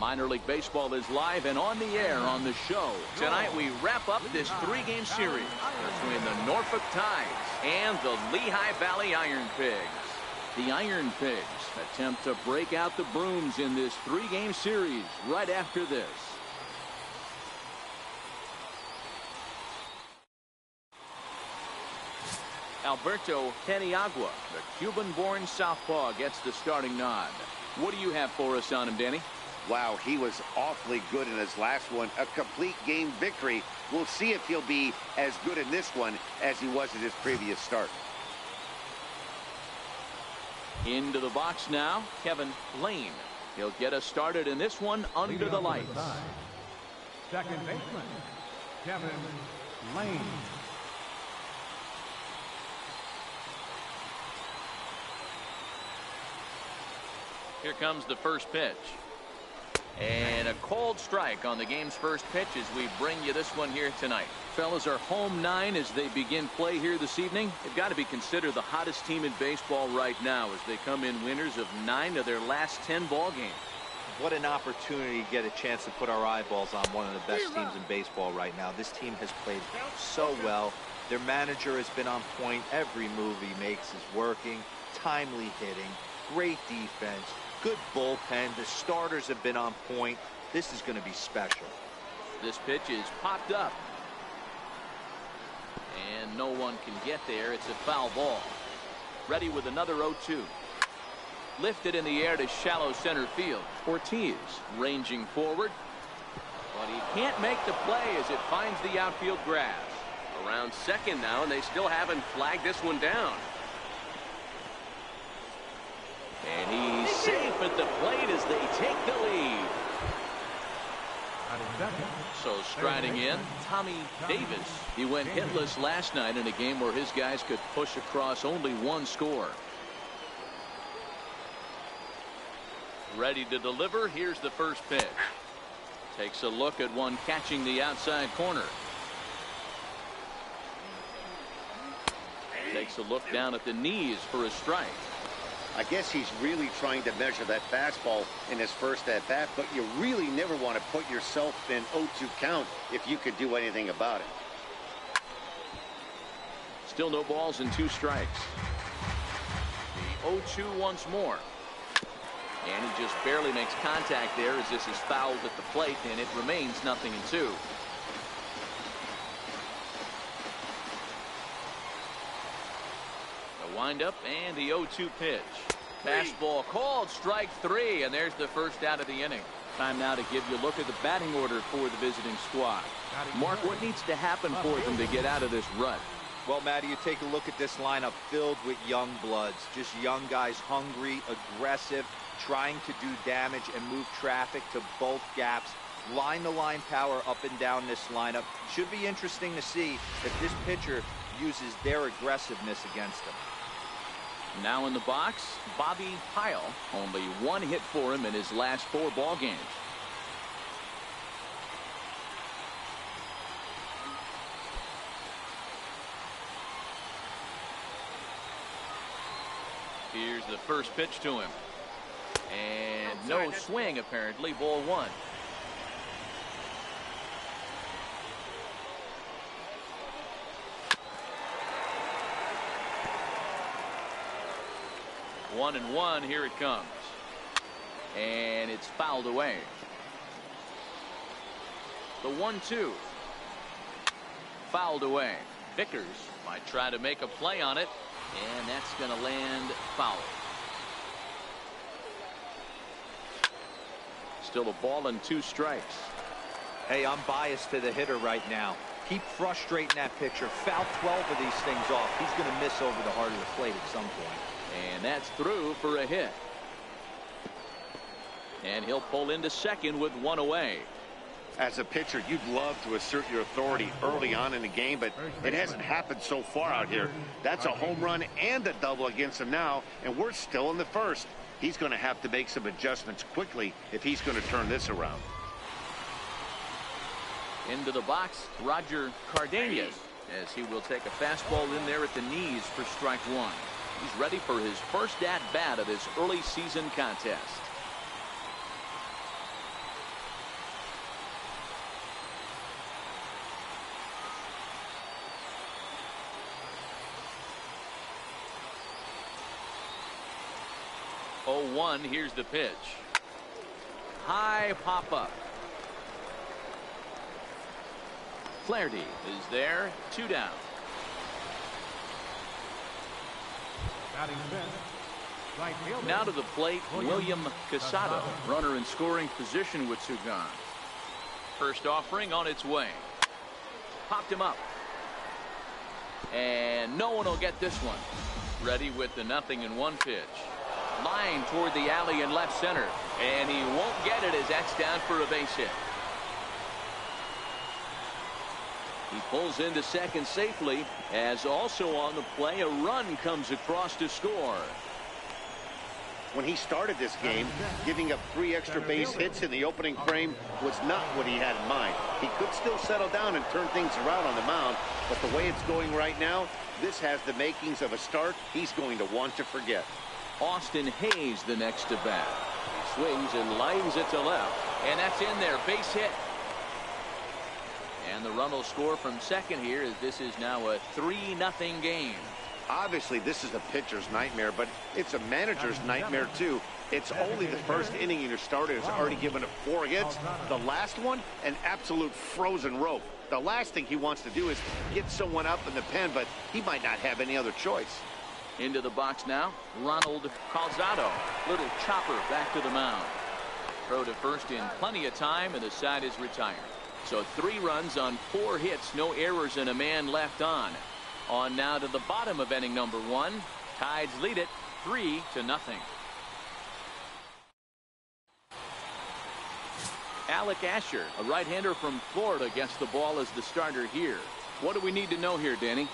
Minor League Baseball is live and on the air on the show. Tonight we wrap up this three-game series between the Norfolk Tides and the Lehigh Valley Iron Pigs. The Iron Pigs attempt to break out the brooms in this three-game series right after this. Alberto Peniagua, the Cuban-born southpaw, gets the starting nod. What do you have for us on him, Danny? Wow, he was awfully good in his last one. A complete game victory. We'll see if he'll be as good in this one as he was in his previous start. Into the box now, Kevin Lane. He'll get us started in this one under the lights. Second baseman, Kevin Lane. Here comes the first pitch. And a cold strike on the game's first pitch as we bring you this one here tonight. Fellas, are home 9 as they begin play here this evening. They've got to be considered the hottest team in baseball right now as they come in winners of 9 of their last 10 ball games. What an opportunity to get a chance to put our eyeballs on one of the best teams in baseball right now. This team has played so well. Their manager has been on point. Every move he makes is working. Timely hitting. Great defense. Good bullpen. The starters have been on point. This is going to be special. This pitch is popped up. And no one can get there. It's a foul ball. Ready with another 0-2. Lifted in the air to shallow center field. Ortiz ranging forward. But he can't make the play as it finds the outfield grass. Around second now, and they still haven't flagged this one down. And he's safe at the plate as they take the lead. So striding in, Tommy Davis. He went hitless last night in a game where his guys could push across only one score. Ready to deliver. Here's the first pitch. Takes a look at one catching the outside corner. Takes a look down at the knees for a strike. I guess he's really trying to measure that fastball in his first at-bat, but you really never want to put yourself in 0-2 count if you could do anything about it. Still no balls and 2 strikes. The 0-2 once more. And he just barely makes contact there as this is fouled at the plate, and it remains 0-2. Windup and the 0-2 pitch. Fastball called, strike 3, and there's the first out of the inning. Time now to give you a look at the batting order for the visiting squad. Mark, what needs to happen for them to get out of this rut? Well, Matty, you take a look at this lineup filled with young bloods. Just young guys, hungry, aggressive, trying to do damage and move traffic to both gaps. Line-to-line power up and down this lineup. Should be interesting to see if this pitcher uses their aggressiveness against them. Now in the box, Bobby Pyle. Only 1 hit for him in his last 4 ball games. Here's the first pitch to him. And no swing apparently. Ball 1. One and 1. Here it comes. And it's fouled away. The 1-2. Fouled away. Vickers might try to make a play on it. And that's going to land foul. Still a ball and 2 strikes. Hey, I'm biased to the hitter right now. Keep frustrating that pitcher. Foul 12 of these things off. He's going to miss over the heart of the plate at some point. And that's through for a hit. And he'll pull into second with 1 away. As a pitcher, you'd love to assert your authority early on in the game, but it hasn't happened so far out here. That's a home run and a double against him now, and we're still in the first. He's going to have to make some adjustments quickly if he's going to turn this around. Into the box, Roger Cardenas, as he will take a fastball in there at the knees for strike 1. He's ready for his first at-bat of this early season contest. 1. Here's the pitch. High pop up. Flaherty is there. 2 down. Batting fifth, right fielder. Now to the plate, William Casado. Runner in scoring position with 2 gone. First offering on its way. Popped him up. And no one will get this one. Ready with the 0-1 pitch. Line toward the alley in left center. And he won't get it as that's down for a base hit. He pulls into second safely, as also on the play a run comes across to score. When he started this game, giving up 3 extra base hits in the opening frame was not what he had in mind. He could still settle down and turn things around on the mound, but the way it's going right now, this has the makings of a start he's going to want to forget. Austin Hayes the next to bat. He swings and lines it to left, and that's in there. Base hit. And the run will score from second here, as this is now a 3-0 game. Obviously, this is a pitcher's nightmare, but it's a manager's nightmare, too. It's only the first inning and your starter has already given up 4 hits. The last one, an absolute frozen rope. The last thing he wants to do is get someone up in the pen, but he might not have any other choice. Into the box now, Ronald Calzado. Little chopper back to the mound. Throw to first in plenty of time, and the side is retired. So 3 runs on 4 hits, no errors, and a man left on. On now to the bottom of inning number 1. Tides lead it 3-0. Alec Asher, a right-hander from Florida, gets the ball as the starter here. What do we need to know here, Danny?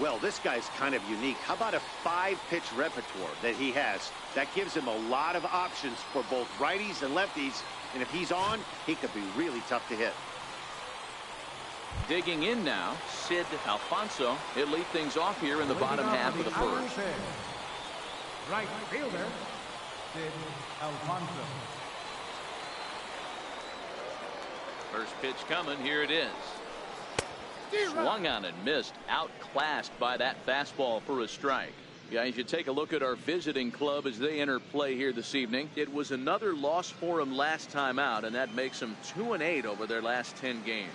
Well, this guy's kind of unique. How about a 5-pitch repertoire that he has? That gives him a lot of options for both righties and lefties, and if he's on, he could be really tough to hit. Digging in now, Sid Alfonso. He'll lead things off here in the bottom half of the first. Right fielder, Sid Alfonso. First pitch coming. Here it is. Swung on and missed. Outclassed by that fastball for a strike. Guys, you take a look at our visiting club as they enter play here this evening. It was another loss for them last time out, and that makes them 2-8 over their last 10 games.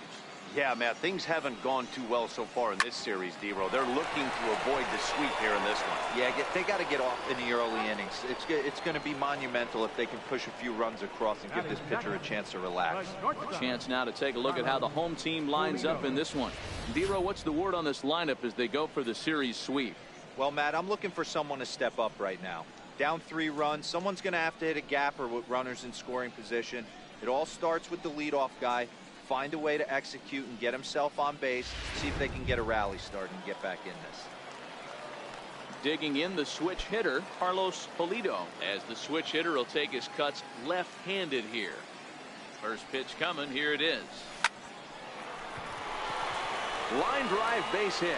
Yeah, Matt, things haven't gone too well so far in this series, D-Row. They're looking to avoid the sweep here in this one. Yeah, they got to get off in the early innings. It's going to be monumental if they can push a few runs across and give this pitcher a chance to relax. A chance now to take a look at how the home team lines up in this one. D-Row, what's the word on this lineup as they go for the series sweep? Well, Matt, I'm looking for someone to step up right now. Down 3 runs, someone's going to have to hit a gapper with runners in scoring position. It all starts with the leadoff guy. Find a way to execute and get himself on base. See if they can get a rally started and get back in this. Digging in the switch hitter, Carlos Pulido, as the switch hitter will take his cuts left-handed here. First pitch coming. Here it is. Line drive, base hit.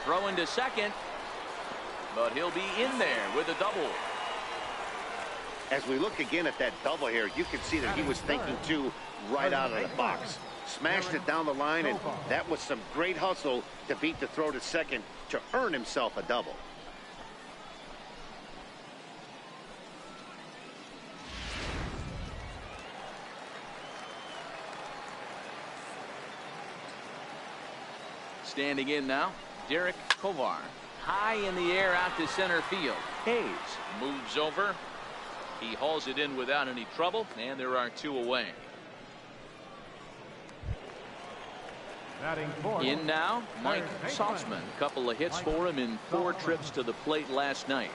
Throw into second, but he'll be in there with a double. As we look again at that double here, you can see that he was thinking too right out of the box. Smashed it down the line, and that was some great hustle to beat the throw to second to earn himself a double. Standing in now, Derek Kovar. High in the air out to center field. Hayes moves over. He hauls it in without any trouble, and there are 2 away. In now, Mike Saltzman. A couple of hits for him in 4 trips to the plate last night.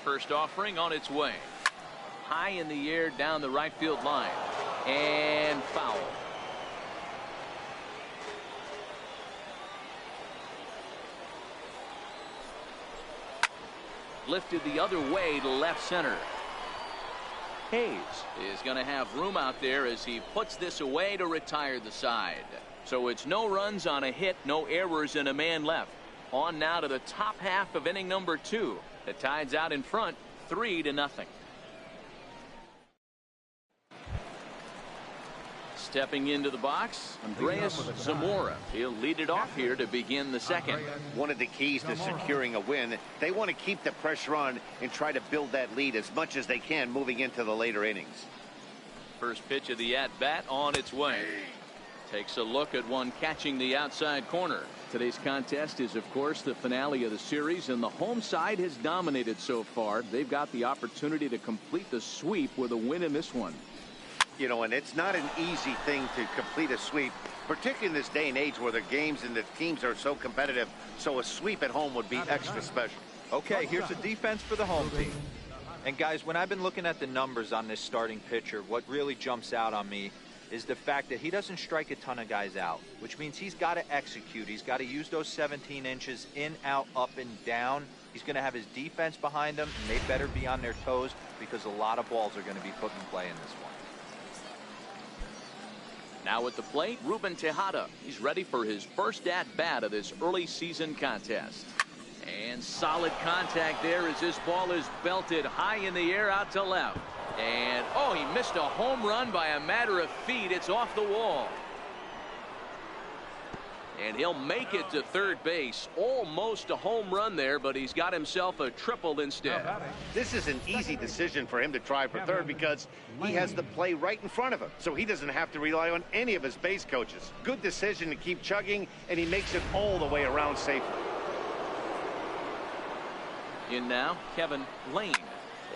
First offering on its way. High in the air down the right field line. And foul. Lifted the other way to left center. Hayes is going to have room out there as he puts this away to retire the side. So it's no runs on a hit, no errors, and a man left. On now to the top half of inning number 2. The Tide's out in front, 3-0. Stepping into the box, Andreas Zamora. He'll lead it off here to begin the second. One of the keys to securing a win, they want to keep the pressure on and try to build that lead as much as they can moving into the later innings. First pitch of the at-bat on its way. Takes a look at one catching the outside corner. Today's contest is, of course, the finale of the series, and the home side has dominated so far. They've got the opportunity to complete the sweep with a win in this one. You know, and it's not an easy thing to complete a sweep, particularly in this day and age where the games and the teams are so competitive. So a sweep at home would be extra special. Okay, here's the defense for the home team. And guys, when I've been looking at the numbers on this starting pitcher, what really jumps out on me is the fact that he doesn't strike a ton of guys out, which means he's got to execute. He's got to use those 17 inches in, out, up, and down. He's going to have his defense behind him, and they better be on their toes because a lot of balls are going to be put in play in this one. Now at the plate, Ruben Tejada. He's ready for his first at-bat of this early season contest. And solid contact there as this ball is belted high in the air out to left. And, oh, he missed a home run by a matter of feet. It's off the wall. And he'll make it to third base. Almost a home run there, but he's got himself a triple instead. This is an easy decision for him to try for third because he has the play right in front of him, so he doesn't have to rely on any of his base coaches. Good decision to keep chugging, and he makes it all the way around safely. In now, Kevin Lane.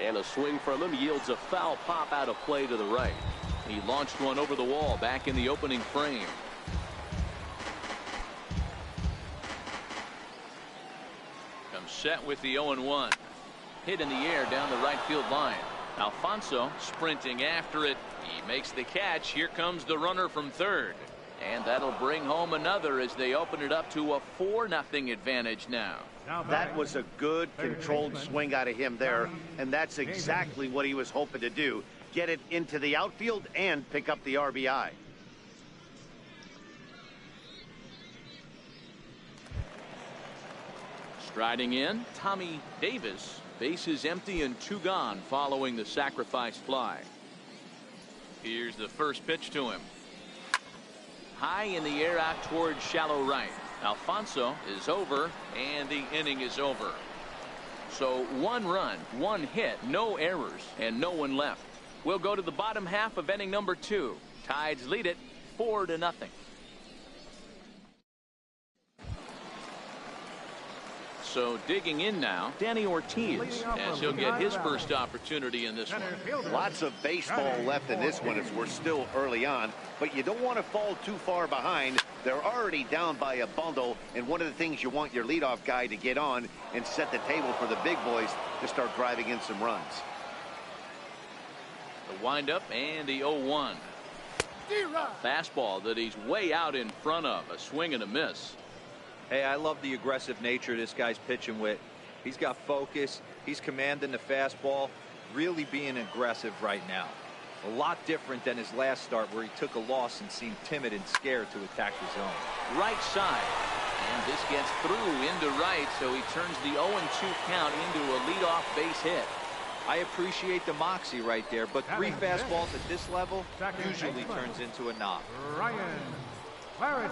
And a swing from him yields a foul pop out of play to the right. He launched one over the wall back in the opening frame. Comes set with the 0-1. Hit in the air down the right field line. Alfonso sprinting after it. He makes the catch. Here comes the runner from third. And that'll bring home another as they open it up to a 4-0 advantage now. That was a good controlled swing out of him there, and that's exactly what he was hoping to do. Get it into the outfield and pick up the RBI. Striding in, Tommy Davis. Base is empty and 2 gone following the sacrifice fly. Here's the first pitch to him. High in the air out towards shallow right. Alfonso is over, and the inning is over. So 1 run, 1 hit, no errors, and no one left. We'll go to the bottom half of inning number 2. Tides lead it 4-0. So digging in now, Danny Ortiz, as he'll get his first opportunity in this one. Lots of baseball left in this one as we're still early on, but you don't want to fall too far behind. They're already down by a bundle, and one of the things you want your leadoff guy to get on and set the table for the big boys to start driving in some runs. The windup and the 0-1. Fastball that he's way out in front of. A swing and a miss. Hey, I love the aggressive nature this guy's pitching with. He's got focus. He's commanding the fastball. Really being aggressive right now. A lot different than his last start where he took a loss and seemed timid and scared to attack the zone. Right side. And this gets through into right, so he turns the 0-2 count into a leadoff base hit. I appreciate the moxie right there, but 3 fastballs at this level usually turns into a knock. Ryan Flaherty.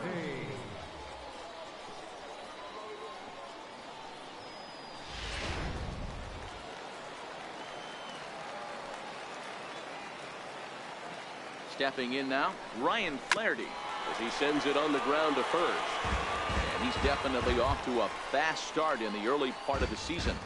Stepping in now, Ryan Flaherty. As he sends it on the ground to first. And he's definitely off to a fast start in the early part of the season.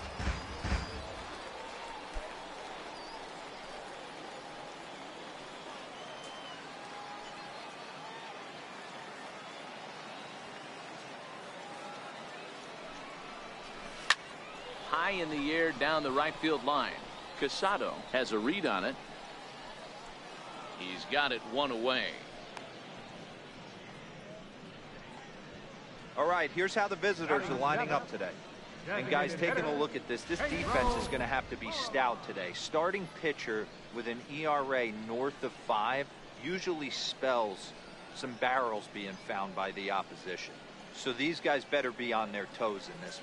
High in the air down the right field line. Casado has a read on it. He's got it 1 away. All right, here's how the visitors are lining up today. And guys, taking a look at this defense is going to have to be stout today. Starting pitcher with an ERA north of 5 usually spells some barrels being found by the opposition. So these guys better be on their toes in this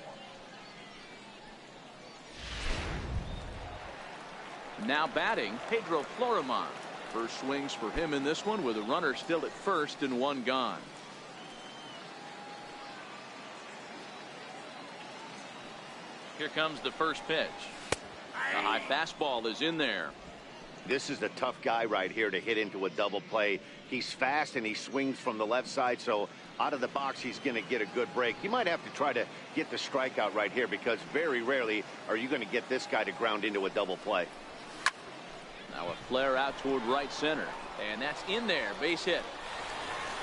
one. Now batting, Pedro Florimon. First swings for him in this one with a runner still at first and one gone. Here comes the first pitch. The high fastball is in there. This is a tough guy right here to hit into a double play. He's fast and he swings from the left side, so out of the box he's going to get a good break. You might have to try to get the strikeout right here because very rarely are you going to get this guy to ground into a double play. Now a flare out toward right center, and that's in there. Base hit.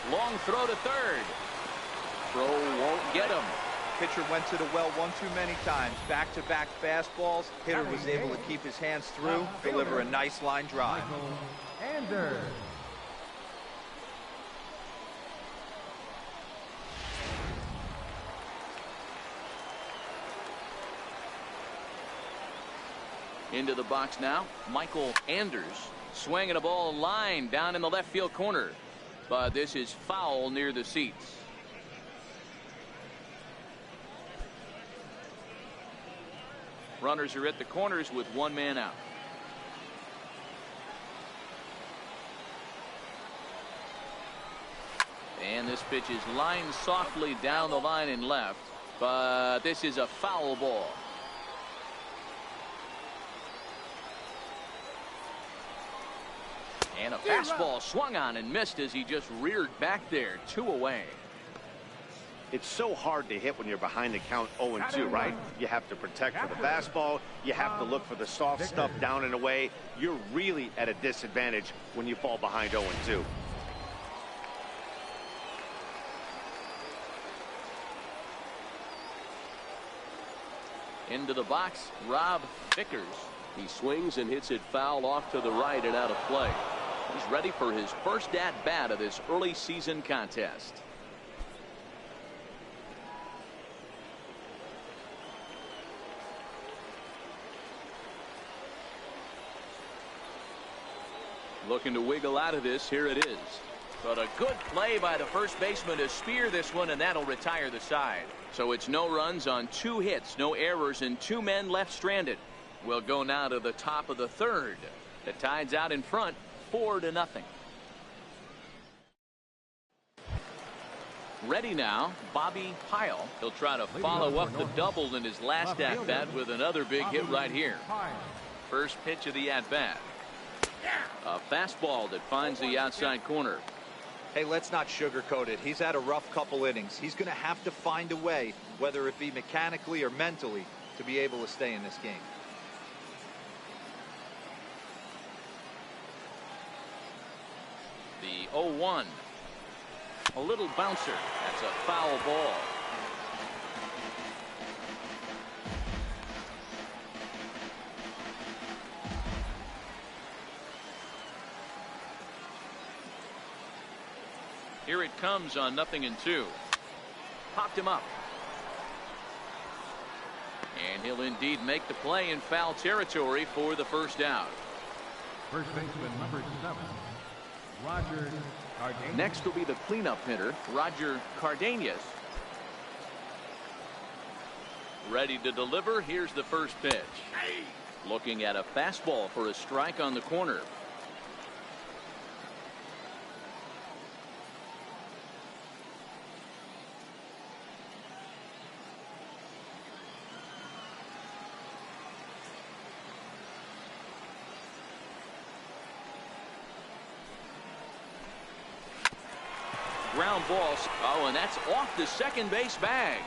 Long throw to third. Throw won't get him. Pitcher went to the well one too many times. Back-to-back fastballs. Hitter was able to keep his hands through, deliver a nice line drive. Anders. Into the box now, Michael Anders swinging a ball line down in the left field corner, but this is foul near the seats. Runners are at the corners with one man out. And this pitch is lined softly down the line and left, but this is a foul ball. And a fastball swung on and missed as he just reared back there, 2 away. It's so hard to hit when you're behind the count 0-2, right? You have to protect for the fastball. You have to look for the soft stuff down and away. You're really at a disadvantage when you fall behind 0-2. Into the box, Rob Vickers. He swings and hits it foul off to the right and out of play. He's ready for his first at-bat of this early season contest. Looking to wiggle out of this. Here it is. But a good play by the first baseman to spear this one, and that'll retire the side. So it's no runs on 2 hits, no errors, and 2 men left stranded. We'll go now to the top of the third. The Tide's out in front, 4-0. Ready now, Bobby Pyle. He'll try to follow up the double in his last at-bat with another big hit right here. First pitch of the at-bat. A fastball that finds the outside corner. Hey, let's not sugarcoat it. He's had a rough couple innings. He's going to have to find a way, whether it be mechanically or mentally, to be able to stay in this game. The 0-1. A little bouncer. That's a foul ball. Here it comes on 0-2. Popped him up. And he'll indeed make the play in foul territory for the first out. First baseman number 7, Roger Cardenas. Next will be the cleanup hitter, Roger Cardenas. Ready to deliver. Here's the first pitch. Looking at a fastball for a strike on the corner. Ground ball. Oh, and that's off the second base bag.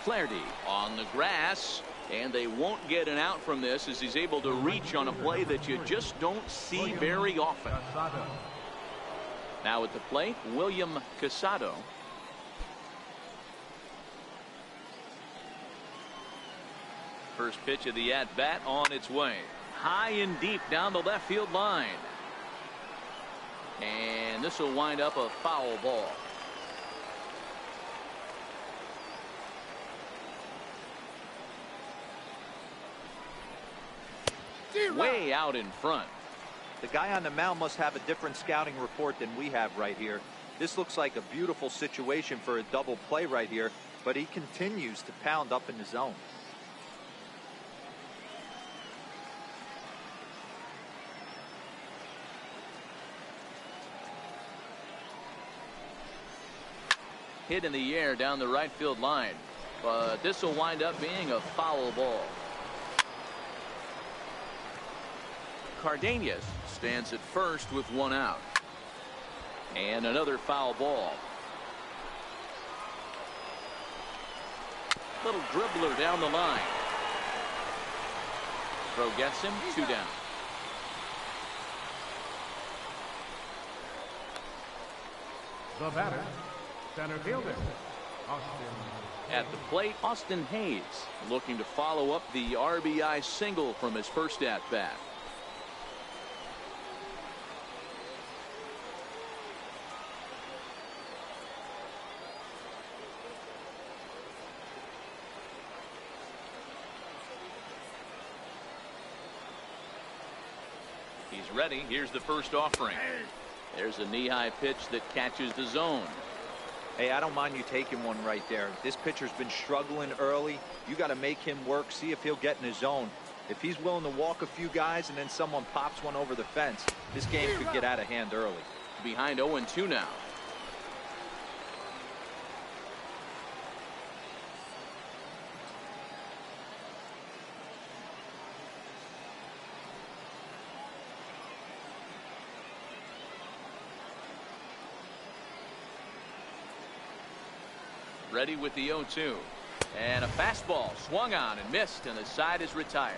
Flaherty on the grass, and they won't get an out from this as he's able to reach on a play that you just don't see very often. Now at the plate, William Casado. First pitch of the at-bat on its way. High and deep down the left field line. And this will wind up a foul ball. Way out in front. The guy on the mound must have a different scouting report than we have right here. This looks like a beautiful situation for a double play right here, but he continues to pound up in the zone. hit in the air down the right field line, but this will wind up being a foul ball. Cardenas stands at first with one out. And another foul ball. Little dribbler down the line. Throw gets him, 2 down. The batter, center fielder, Austin. At the plate, Austin Hayes looking to follow up the RBI single from his first at bat. He's ready. Here's the first offering. There's a knee-high pitch that catches the zone. Hey, I don't mind you taking one right there. This pitcher's been struggling early. You got to make him work, see if he'll get in his zone. If he's willing to walk a few guys and then someone pops one over the fence, this game could get out of hand early. Behind 0-2 now. Ready with the 0-2. And a fastball swung on and missed, and the side is retired.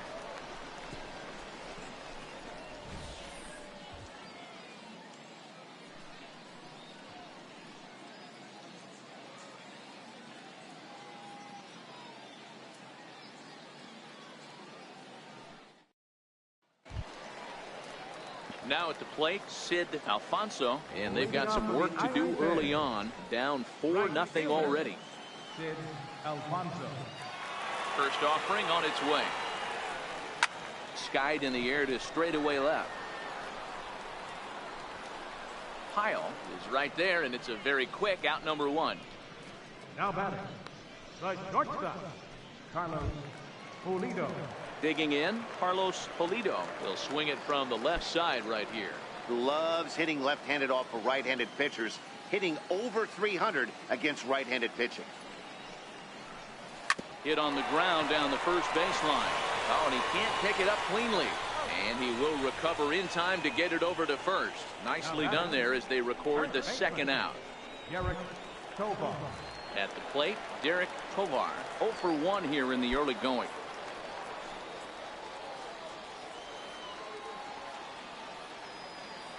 Now at the plate, Sid Alfonso, and they've got some work to do early on. Down 4-0 already. Sid Alfonso. First offering on its way. Skied in the air to straightaway left. Pyle is right there, and it's a very quick out number 1. Now batting, the shortstop, Carlos Pulido. Digging in, Carlos Pulido. He'll swing it from the left side right here. Loves hitting left-handed off of right-handed pitchers, hitting over 300 against right-handed pitching. Hit on the ground down the first baseline. Oh, and he can't pick it up cleanly. And he will recover in time to get it over to first. Nicely done there as they record the second out. Derek Tovar. At the plate, Derek Tovar. 0 for 1 here in the early going.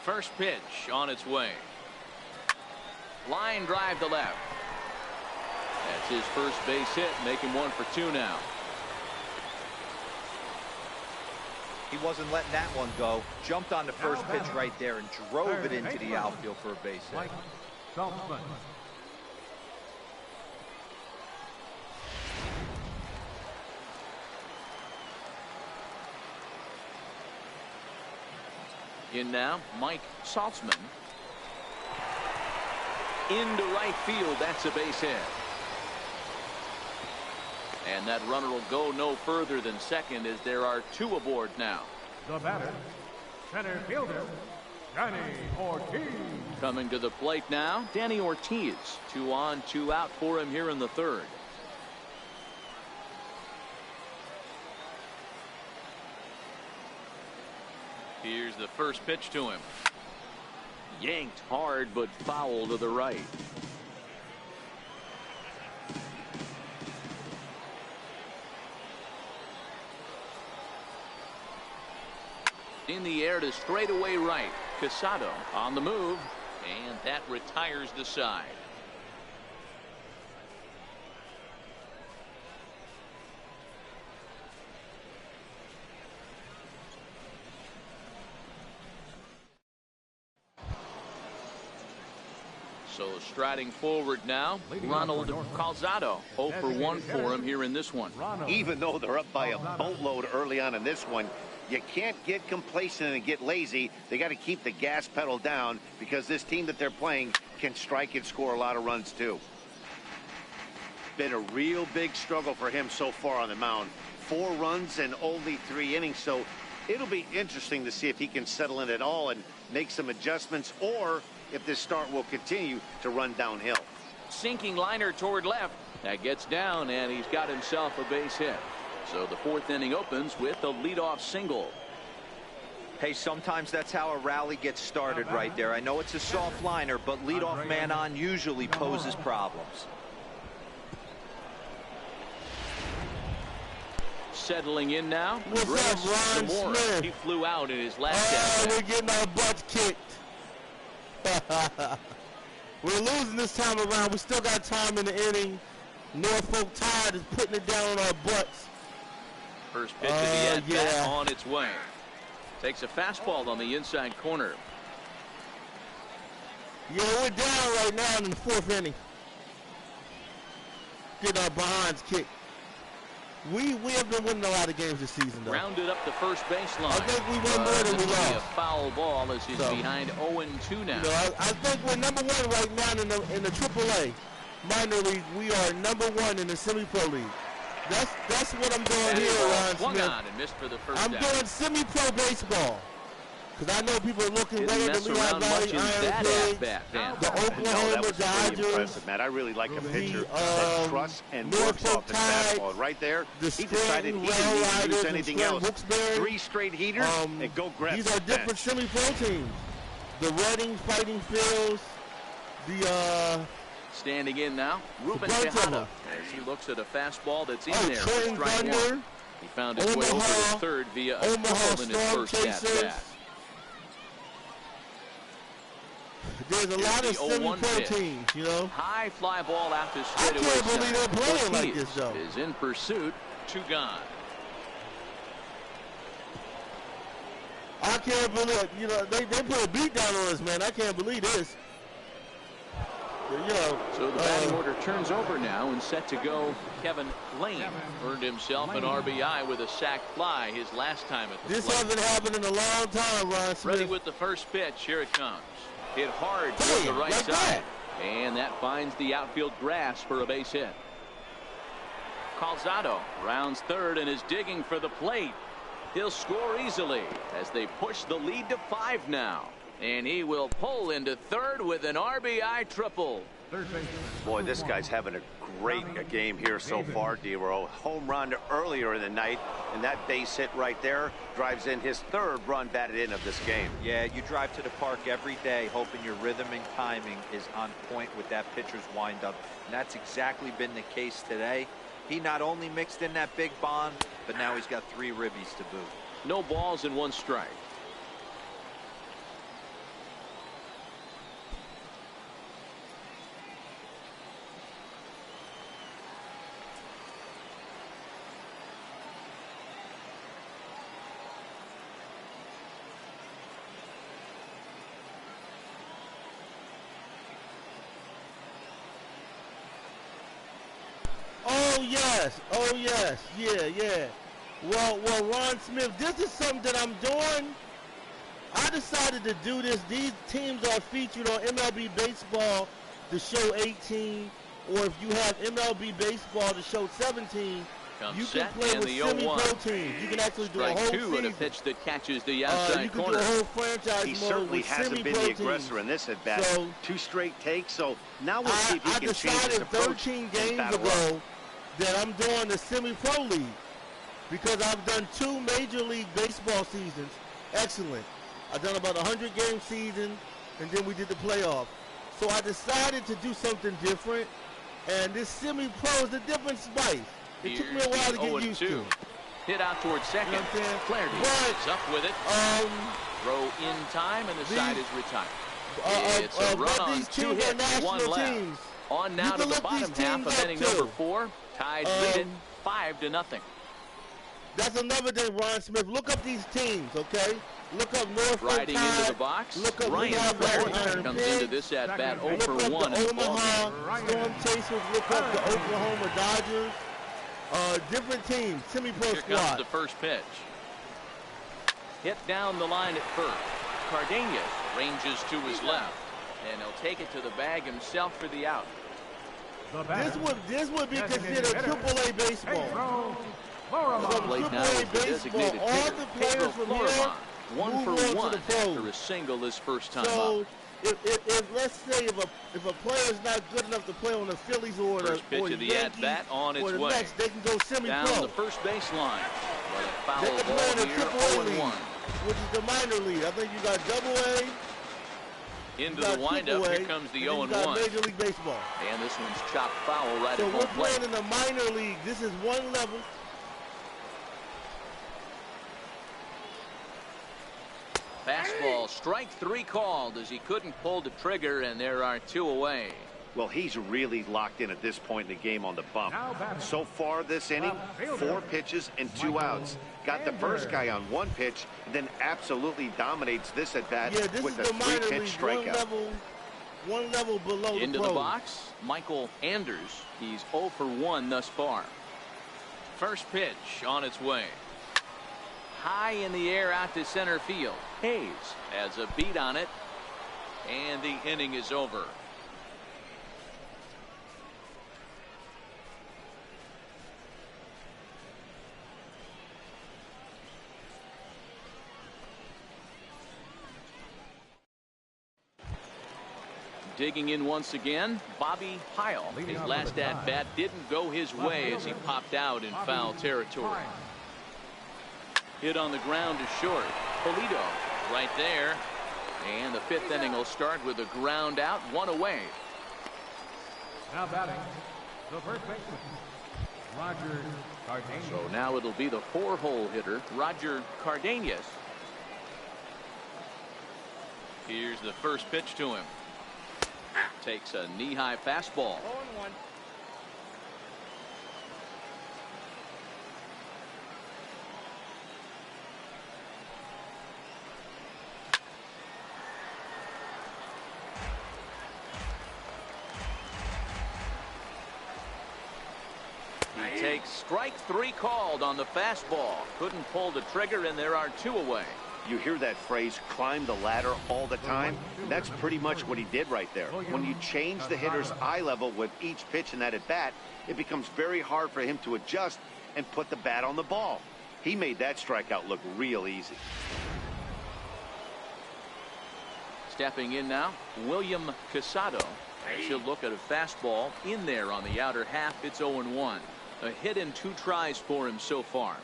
First pitch on its way. Line drive to left. That's his first base hit, making 1 for 2 now. He wasn't letting that one go. Jumped on the first pitch right there and drove it into the outfield for a base hit. Mike Saltzman. In now, Mike Saltzman. Into right field, that's a base hit. And that runner will go no further than second as there are 2 aboard now. The batter, center fielder, Danny Ortiz. Coming to the plate now, Danny Ortiz. 2 on, 2 out for him here in the third. Here's the first pitch to him. Yanked hard, but foul to the right. In the air to straightaway right. Casado on the move, and that retires the side. So striding forward now, Ronald Calzado. 0 for 1 for him here in this one. Even though they're up by a boatload early on in this one, you can't get complacent and get lazy. They got to keep the gas pedal down because this team that they're playing can strike and score a lot of runs too. Been a real big struggle for him so far on the mound. 4 runs and only 3 innings, so it'll be interesting to see if he can settle in at all and make some adjustments, or if this start will continue to run downhill. Sinking liner toward left. That gets down, and he's got himself a base hit. So the 4th inning opens with a leadoff single. Hey, sometimes that's how a rally gets started right there. I know it's a soft liner, but leadoff man on usually poses problems. Settling in now. What's up, Ron Smith? He flew out in his last we're getting our butts kicked. We're losing this time around. We still got time in the inning. Norfolk Tide is putting it down on our butts. First pitch of the at-bat on its way. Takes a fastball on the inside corner. Yeah, we're down right now in the 4th inning. Getting our behinds kicked. We have been winning a lot of games this season, though. Rounded up the first baseline. I think we won more than we lost. A foul ball as he's behind 0-2 now. You know, I think we're number 1 right now in the AAA minor league. We are number 1 in the semi-pro league. That's what I'm doing here, Ron Swung Smith. on and missed for the first I'm doing semi-pro baseball. Because I know people are looking right at the Lehigh Valley Iron Pigs, the Oklahoma Dodgers. Matt, I really like a pitcher that trusts and works off his fastball. Right there, he decided he didn't need to use anything else. 3 straight heaters and go grab. These are different semi-pro teams. The Reading Fighting Phils, the standing in now, Ruben Tejada, as he looks at a fastball that's in there. Train Thunder. He found his way over to third via a triple in his first at-bat. There's a lot of semi-pro teams, you know. High fly ball after straightaway. I can't believe they're playing like this, though. Is in pursuit, 2 gone. I can't believe, you know, they put a beat down on us, man. I can't believe this. You know, so the batting order turns over now and set to go. Kevin Lane earned himself an RBI with a sac fly his last time at the plate. This hasn't happened in a long time, Ron Smith. Ready with the first pitch. Here it comes. Hit hard toward the right side. And that finds the outfield grass for a base hit. Calzado rounds third and is digging for the plate. He'll score easily as they push the lead to 5 now. And he will pull into third with an RBI triple. Boy, this guy's having a great game here so far, D-Row. Home run earlier in the night, and that base hit right there drives in his 3rd run batted in of this game. Yeah, you drive to the park every day hoping your rhythm and timing is on point with that pitcher's windup, and that's exactly been the case today. He not only mixed in that big bomb, but now he's got 3 ribbies to boot. No balls and 1 strike. Oh yes, yeah. Well, Ron Smith, this is something that I'm doing. I decided to do this. These teams are featured on MLB Baseball to show 18, or if you have MLB Baseball to show 17, you can play with semi-pro teams. You can actually do a whole season. And a pitch that catches the outside you can corner. do a whole franchise he mode certainly with hasn't been the aggressor in this at bat. So, 2 straight takes. So now we'll see if he can change his approach. I decided 13 games ago that I'm doing the semi-pro league because I've done 2 Major League Baseball seasons. Excellent. I've done about 100-game season, and then we did the playoff. So I decided to do something different, and this semi-pro is a different spice. It took me a while to get used to. Hit out towards second. You know what I'm saying? Flaherty is up with it. Throw in time, and the side is retired. It's a run on 2 hits, 1 left. Teams. On now to the bottom half of inning number 4. Tied lead it 5-0. That's another thing, Ron Smith. Look up these teams, okay? Look up Norfolk riding Tide. Into the box. Look up Ryan Flaherty comes into this at bat 0 for 1 in the Omaha Storm Chasers. Look up the Oklahoma Dodgers. Different teams, semi-pro squad. Here comes the first pitch. Hit down the line at first. Cardenas ranges to his left, and he'll take it to the bag himself for the out. This would be considered AAA baseball. From AAA baseball, all the players from here 1 for 1 after a single his first time up. if let's say if a player is not good enough to play on the Phillies or First pitch of the Yankees at-bat on its or the way. Mets, they can go Down semi-pro. the first baseline. But a foul They can play ball in the here, Triple A 0-1. league, which is the minor league. I think you got Double A. Into the windup, here comes the 0-1. You got Major League Baseball. And this one's chopped foul right So at we're home plate. playing in the minor league. This is one level. Fastball, strike 3 called as he couldn't pull the trigger, and there are 2 away. Well, he's really locked in at this point in the game on the bump. So far this inning, 4 pitches and 2 outs. Got the first guy on 1 pitch, and then absolutely dominates this at bat with a 3-pitch strikeout. One level below Into the the pros. box, Michael Anders. He's 0 for 1 thus far. First pitch on its way. High in the air out to center field. Hayes has a beat on it, and the inning is over. Digging in once again, Bobby Pyle. His last at-bat didn't go his way as he popped out in foul territory. Hit on the ground to short. Polito right there. And the 5th inning will start with a ground out, 1 away. Now batting, the first baseman, Roger Cardenas. So now it'll be the 4-hole hitter, Roger Cardenas. Here's the first pitch to him. Takes a knee-high fastball. 0-1. He takes strike 3 called on the fastball. Couldn't pull the trigger, and there are 2 away. You hear that phrase, climb the ladder all the time? That's pretty much what he did right there. When you change the hitter's eye level with each pitch in that at-bat, it becomes very hard for him to adjust and put the bat on the ball. He made that strikeout look real easy. Stepping in now, William Casado. She'll look at a fastball in there on the outer half. It's 0-1. A hit in 2 tries for him so far.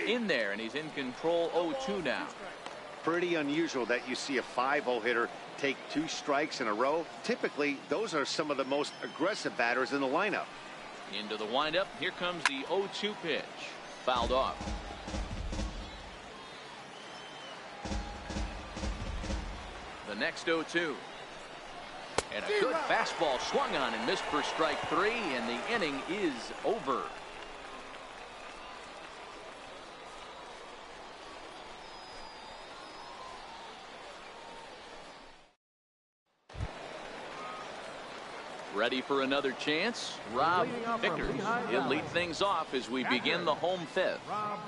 In there, and he's in control. 0-2 now. Pretty unusual that you see a 5-0 hitter take 2 strikes in a row. Typically, those are some of the most aggressive batters in the lineup. Into the windup. Here comes the 0-2 pitch. Fouled off. The next 0-2. And a good fastball swung on and missed for strike 3, and the inning is over. Ready for another chance? Rob Vickers. He'll lead things off as we begin the home 5th.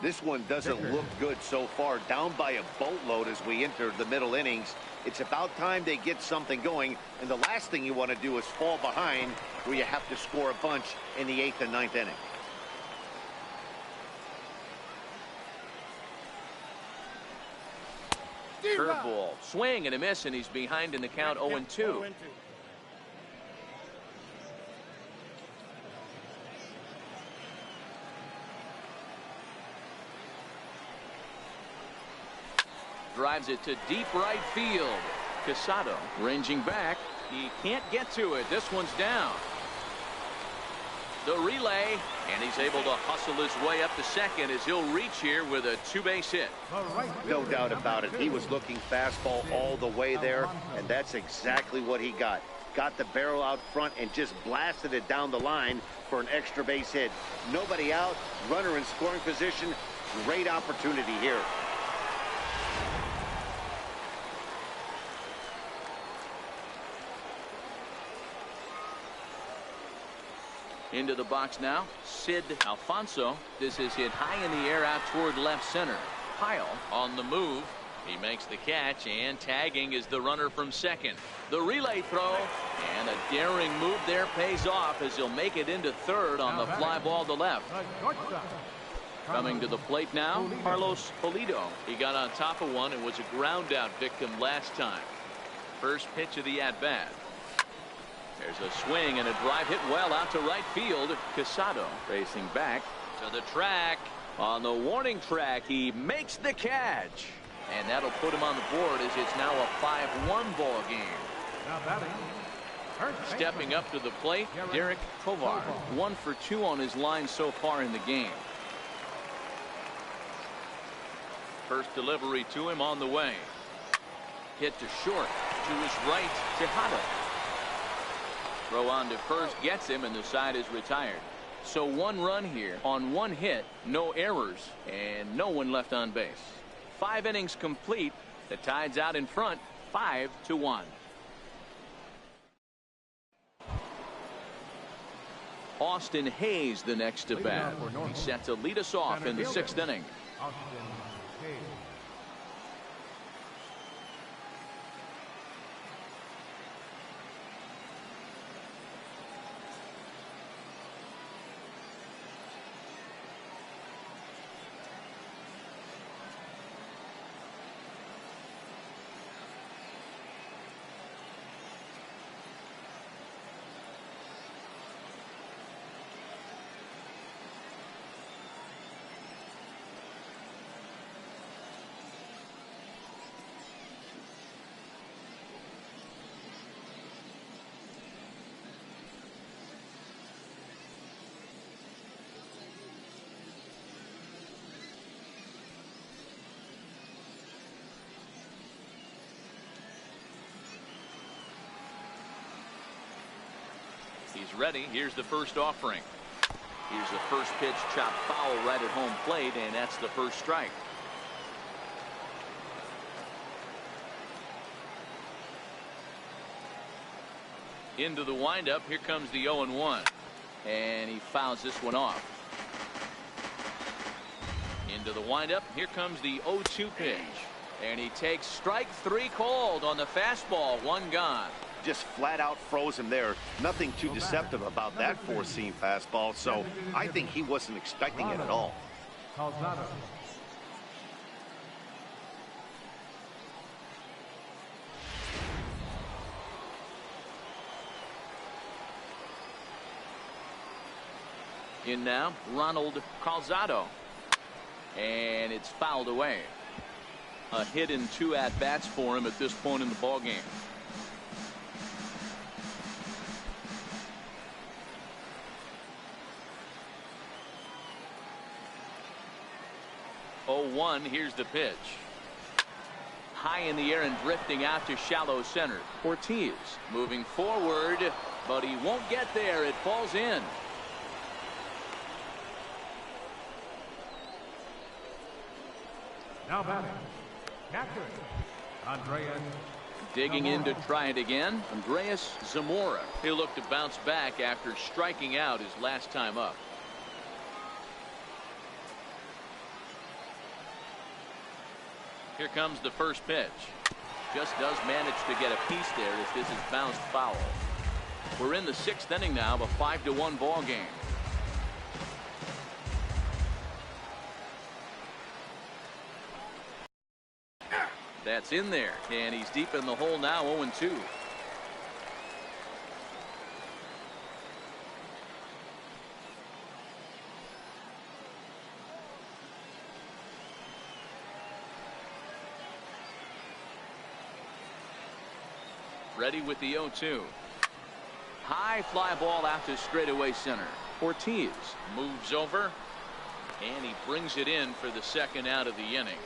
This one doesn't look good so far. Down by a boatload as we enter the middle innings. It's about time they get something going, and the last thing you want to do is fall behind where you have to score a bunch in the 8th and 9th inning. Curveball, swing and a miss, and he's behind in the count. 0-2. Drives it to deep right field. Casado ranging back. He can't get to it. This one's down. The relay, and he's able to hustle his way up to second as he'll reach here with a 2-base hit. No doubt about it. He was looking fastball all the way there, and that's exactly what he got. Got the barrel out front and just blasted it down the line for an extra base hit. Nobody out, runner in scoring position. Great opportunity here. Into the box now, Sid Alfonso. This is hit high in the air out toward left center. Pyle on the move. He makes the catch, and tagging is the runner from second. The relay throw, and a daring move there pays off as he'll make it into third on the fly ball to left. Coming to the plate now, Carlos Pulido. He got on top of one and was a ground out victim last time. First pitch of the at-bat. There's a swing and a drive hit well out to right field. Casado racing back to the track. On the warning track, he makes the catch. And that'll put him on the board as it's now a 5-1 ball game. Now batting. Stepping up to the plate, Derek Tovar. 1 for 2 on his line so far in the game. First delivery to him on the way. Hit to short. To his right, Tejada. Throw on to first gets him, and the side is retired. So 1 run here on 1 hit, no errors, and no one left on base. 5 innings complete. The Tide's out in front, 5-1. Austin Hayes the next to bat. He's set to lead us off in the 6th inning. Austin Hayes. He's ready. Here's the first offering. Here's the first pitch, chopped foul right at home plate, and that's the first strike. Into the windup. Here comes the 0-1. And he fouls this one off. Into the windup. Here comes the 0-2 pitch. And he takes strike 3 called on the fastball. 1 gone. Just flat out froze him there. Nothing too deceptive about that four-seam fastball, so I think he wasn't expecting it at all. Calzado. In now, Ronald Calzado. And it's fouled away. A hit in 2 at-bats for him at this point in the ballgame. Here's the pitch. High in the air and drifting out to shallow center. Ortiz moving forward, but he won't get there. It falls in. Now batting. Catcher. Andreas. Digging in to try it again. Andreas Zamora. He'll look to bounce back after striking out his last time up. Here comes the first pitch. Just does manage to get a piece there as this is bounced foul. We're in the 6th inning now of a 5-1 ball game. That's in there, and he's deep in the hole now. 0-2. Ready with the 0-2. High fly ball out to straightaway center. Ortiz moves over, and he brings it in for the 2nd out of the inning.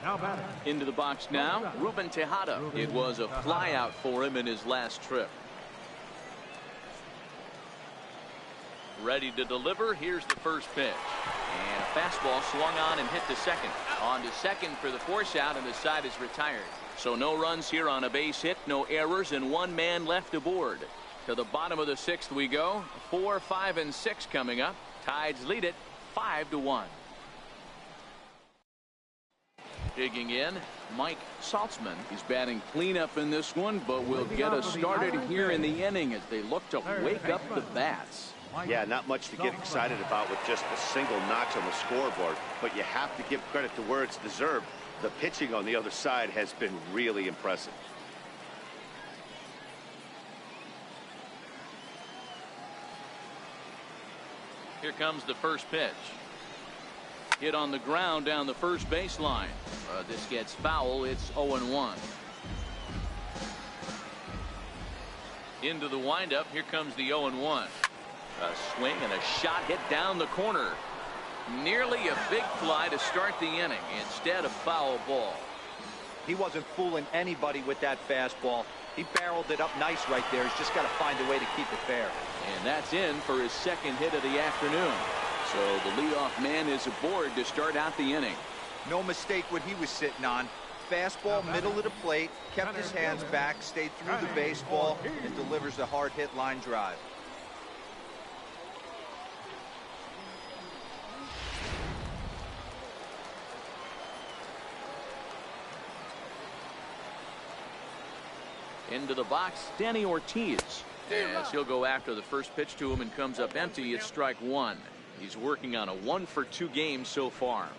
Now batting. Into the box now, Ruben Tejada. It was a fly out for him in his last trip. Ready to deliver. Here's the first pitch. And a fastball swung on and hit to second. On to second for the force out, and the side is retired. So no runs here on a base hit, no errors, and 1 man left aboard. To the bottom of the 6th we go. 4, 5, and 6 coming up. Tides lead it 5-1. Digging in, Mike Saltzman. He's batting cleanup in this one, but will get us started here in the inning as they look to wake up the bats. Yeah, not much to get excited about with just a single notch on the scoreboard, but you have to give credit to where it's deserved. The pitching on the other side has been really impressive. Here comes the first pitch. Hit on the ground down the first baseline. This gets foul. It's 0-1. Into the windup. Here comes the 0-1. A swing and a shot hit down the corner. Nearly a big fly to start the inning. Instead, a foul ball. He wasn't fooling anybody with that fastball. He barreled it up nice right there. He's just got to find a way to keep it fair. And that's in for his second hit of the afternoon. So the leadoff man is aboard to start out the inning. No mistake what he was sitting on. Fastball, middle of the plate, kept his hands back, stayed through the baseball, and delivers a hard hit line drive. Into the box, Danny Ortiz. As he'll go after the first pitch to him and comes up empty, it's strike one. He's working on a 1-for-2 game so far.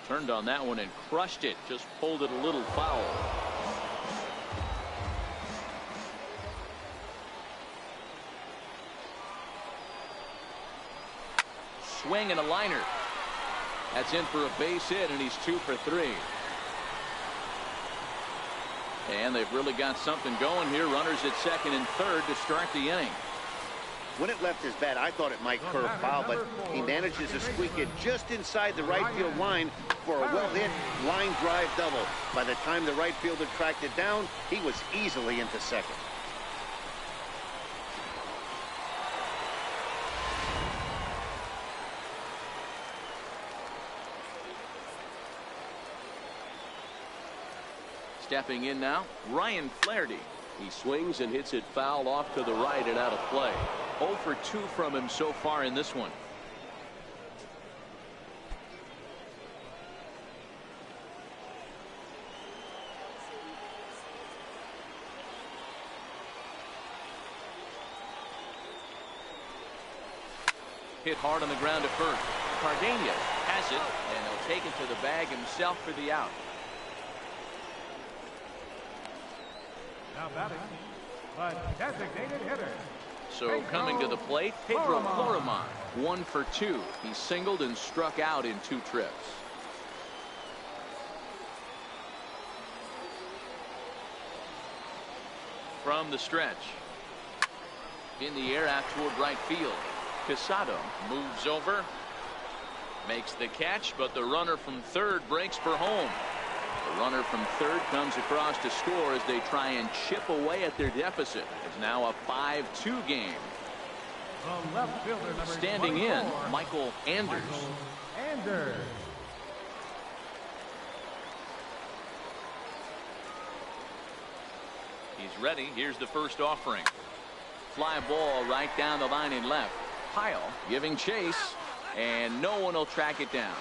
Turned on that one and crushed it. Just pulled it a little foul. Swing and a liner. That's in for a base hit, and he's 2 for 3. And they've really got something going here. Runners at second and third to start the inning. When it left his bat, I thought it might curve foul, but he manages to squeak it just inside the right field line for a well-hit line drive double. By the time the right fielder tracked it down, he was easily into second. Stepping in now, Ryan Flaherty. He swings and hits it foul off to the right and out of play. 0 for 2 from him so far in this one. Hit hard on the ground to first. Cardenas has it, and he'll take it to the bag himself for the out. Now batting, the designated hitter. So coming to the plate, Pedro Florimon. 1 for 2. He singled and struck out in 2 trips. From the stretch. In the air out toward right field. Casado moves over. Makes the catch, but the runner from third breaks for home. The runner from third comes across to score as they try and chip away at their deficit. It's now a 5-2 game. From left fielder number Standing in, Michael Anders. Anders. He's ready. Here's the first offering. Fly ball right down the line and left. Pyle giving chase, and no one will track it down.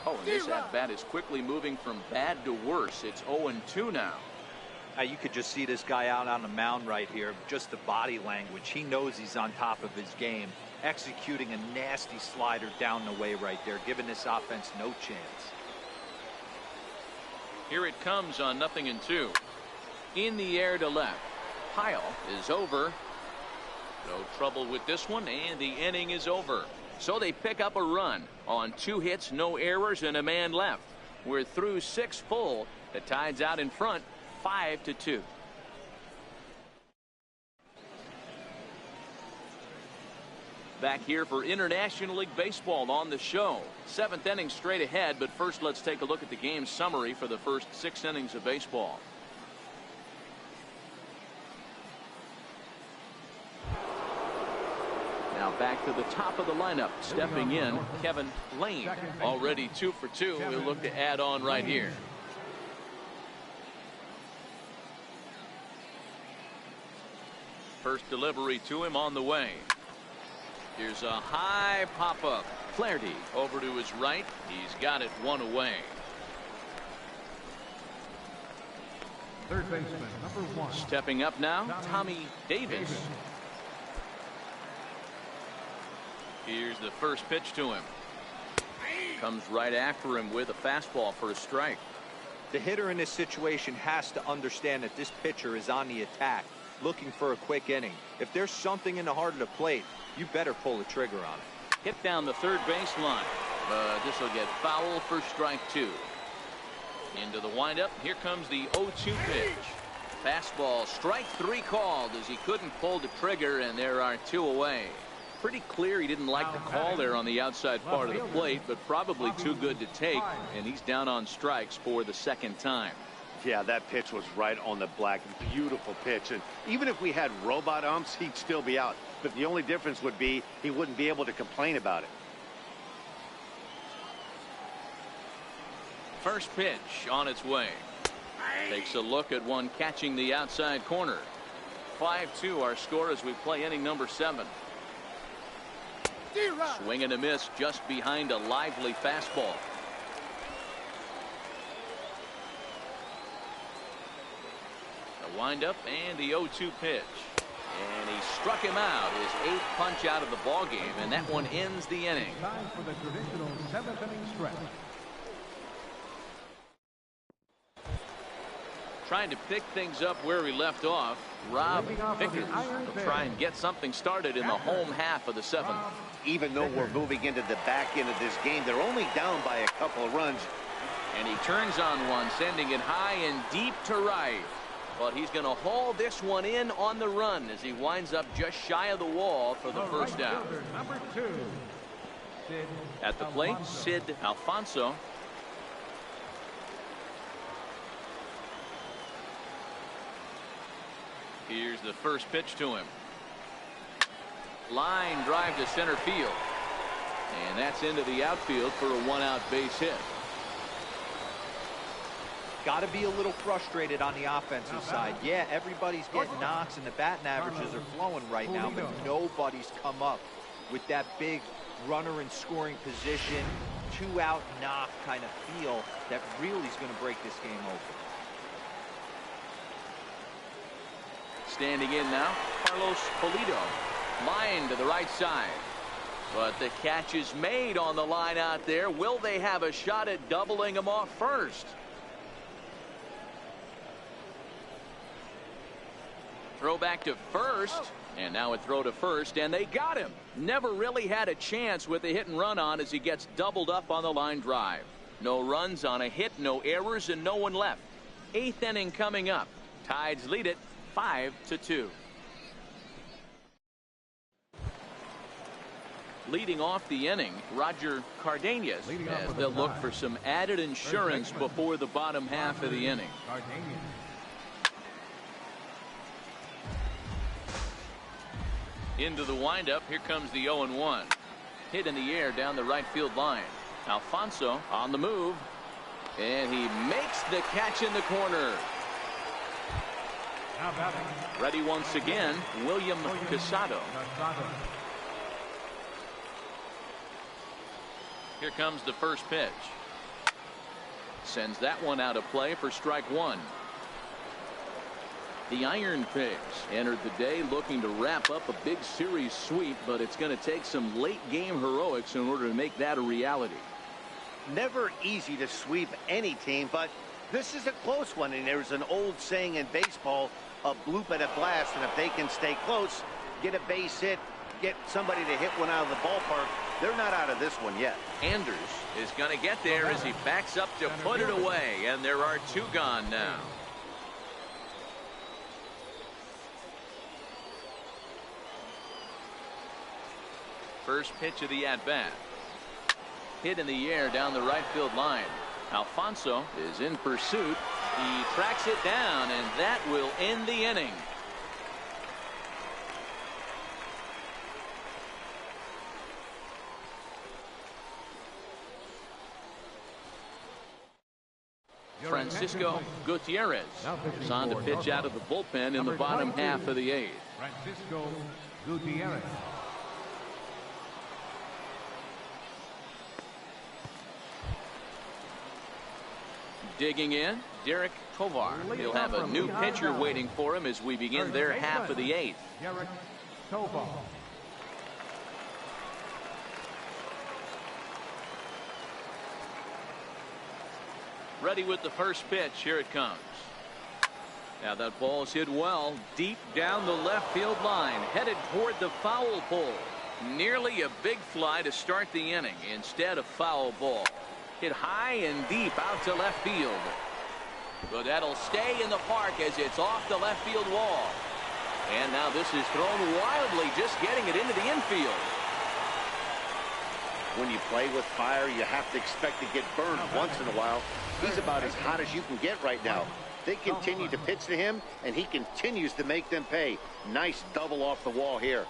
Oh, and this at-bat is quickly moving from bad to worse. It's 0-2 now. You could just see this guy out on the mound right here. Just the body language. He knows he's on top of his game. Executing a nasty slider down the way right there, giving this offense no chance. Here it comes on 0-2. In the air to left. Pyle is over. No trouble with this one, and the inning is over. So they pick up a run on 2 hits, no errors, and a man left. We're through 6 full. The Tide's out in front, 5-2. Back here for International League Baseball on the show. 7th inning straight ahead, but first let's take a look at the game summary for the first 6 innings of baseball. Now back to the top of the lineup. Stepping in, Kevin Lane. Already 2 for 2. He'll look to add on right here. First delivery to him on the way. Here's a high pop-up. Flaherty over to his right. He's got it 1 away. Third baseman, number 1. Stepping up now, Tommy Davis. Here's the first pitch to him. Comes right after him with a fastball for a strike. The hitter in this situation has to understand that this pitcher is on the attack, looking for a quick inning. If there's something in the heart of the plate, you better pull the trigger on it. Hit down the third baseline, but this will get foul for strike 2. Into the windup. Here comes the 0-2 pitch. Fastball, strike 3 called as he couldn't pull the trigger, and there are 2 away. Pretty clear he didn't like the call there on the outside part of the plate, but probably too good to take, and he's down on strikes for the second time. Yeah, that pitch was right on the black. Beautiful pitch. And even if we had robot umps, he'd still be out. But the only difference would be he wouldn't be able to complain about it. First pitch on its way. Takes a look at one catching the outside corner. 5-2 our score as we play inning number 7. Swing and a miss just behind a lively fastball. The windup and the 0-2 pitch. And he struck him out, his 8th punch out of the ball game, and that one ends the inning. Time for the traditional 7th inning stretch. Trying to pick things up where we left off. Rob Vickers will try and get something started in the home half of the 7th. Even though we're moving into the back end of this game, they're only down by a couple of runs. And he turns on one, sending it high and deep to right. But he's going to haul this one in on the run as he winds up just shy of the wall for the first out. Number 2. At the plate, Sid Alfonso. Here's the first pitch to him. Line drive to center field. And that's into the outfield for a 1-out base hit. Got to be a little frustrated on the offensive side. Yeah, everybody's getting knocks and the batting averages are flowing right now, but nobody's come up with that big runner in scoring position, 2-out knock kind of feel that really is going to break this game open. Standing in now, Carlos Pulido. Line to the right side. But the catch is made on the line out there. Will they have a shot at doubling him off first? Throw back to first. And now a throw to first, and they got him. Never really had a chance with a hit and run on as he gets doubled up on the line drive. No runs on a hit, no errors, and no one left. 8th inning coming up. Tides lead it 5-2. Leading off the inning, Roger Cardenas, as they'll look for some added insurance before the bottom half of the inning. Into the windup, here comes the 0-1. Hit in the air down the right field line. Alfonso on the move, and he makes the catch in the corner. Ready once again, William Casado. Here comes the first pitch. Sends that one out of play for strike 1. The Iron Pigs entered the day looking to wrap up a big series sweep, but it's going to take some late game heroics in order to make that a reality. Never easy to sweep any team, but this is a close one, and there's an old saying in baseball, a bloop at a blast, and if they can stay close, get a base hit, get somebody to hit one out of the ballpark, they're not out of this one yet. Anders is going to get there as he backs up to put it away, and there are 2 gone now. First pitch of the at-bat. Hit in the air down the right field line. Alfonso is in pursuit. He tracks it down, and that will end the inning. Francisco Gutierrez is on to pitch out of the bullpen in the bottom half of the 8th. Francisco Gutierrez. Digging in, Derek Tovar. He'll have a new pitcher waiting for him as we begin their half of the 8th. Derek Tovar. Ready with the first pitch. Here it comes. Now that ball's hit well deep down the left field line, headed toward the foul pole. Nearly a big fly to start the inning. Instead, a foul ball. Hit high and deep out to left field. But that'll stay in the park as it's off the left field wall. And now this is thrown wildly, just getting it into the infield. When you play with fire, you have to expect to get burned once in a while. He's about as hot as you can get right now. They continue to pitch to him, and he continues to make them pay. Nice double off the wall here.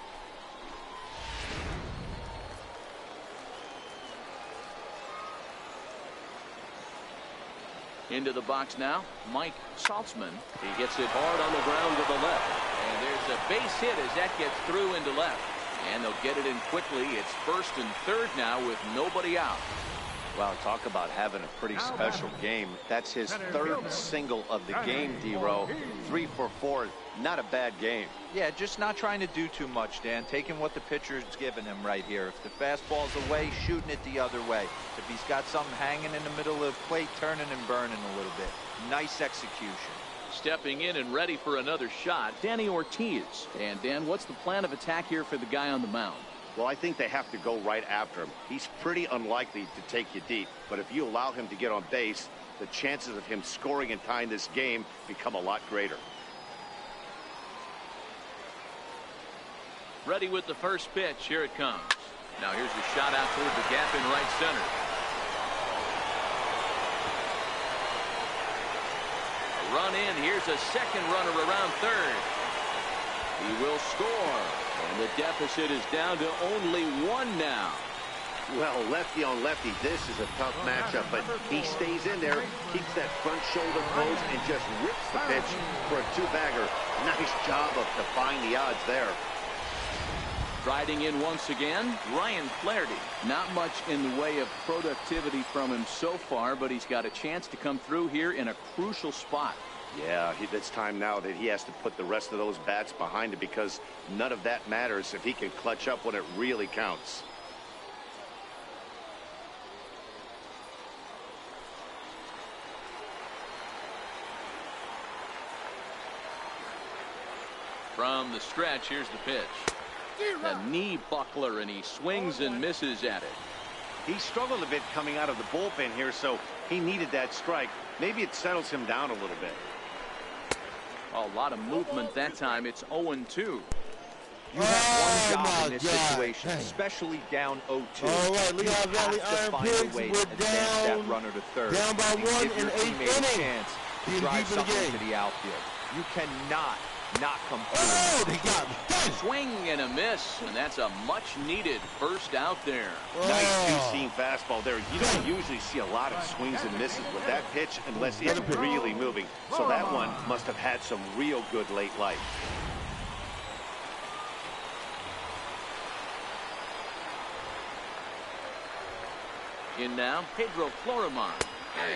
Into the box now, Mike Saltzman. He gets it hard on the ground to the left. And there's a base hit as that gets through into left. And they'll get it in quickly. It's first and third now with nobody out. Well, talk about having a pretty special game. That's his third single of the game, D-Row. 3 for 4. Not a bad game. Yeah, just not trying to do too much, Dan. Taking what the pitcher's giving him right here. If the fastball's away, shooting it the other way. If he's got something hanging in the middle of the plate, turning and burning a little bit. Nice execution. Stepping in and ready for another shot, Danny Ortiz. And Dan, what's the plan of attack here for the guy on the mound? Well, I think they have to go right after him. He's pretty unlikely to take you deep, but if you allow him to get on base, the chances of him scoring and tying this game become a lot greater. Ready with the first pitch. Here it comes. Now here's the shot out toward the gap in right center. A run in. Here's a second runner around third. He will score. And the deficit is down to only 1 now. Well, lefty on lefty, this is a tough matchup, but he stays in there, keeps that front shoulder closed, and just rips the pitch for a 2-bagger. Nice job of defying the odds there. Riding in once again, Ryan Flaherty. Not much in the way of productivity from him so far, but he's got a chance to come through here in a crucial spot. Yeah, it's time now that he has to put the rest of those bats behind him, because none of that matters if he can clutch up when it really counts. From the stretch, here's the pitch. A knee buckler, and he swings and misses at it. He struggled a bit coming out of the bullpen here, so he needed that strike. Maybe it settles him down a little bit. A lot of movement that time. It's 0-2. You have one job in this situation, especially down 0-2. All right, Lehigh Valley Iron Pigs, we're that runner to third. Down by 1 in 8th inning. Chance to drive something to the outfield. You cannot not come through. Oh, they got me. Swing and a miss, and that's a much-needed first out there. Nice two-seam fastball there. You don't usually see a lot of swings and misses with that pitch unless it's really moving. So that one must have had some real good late life. In now, Pedro Florimon,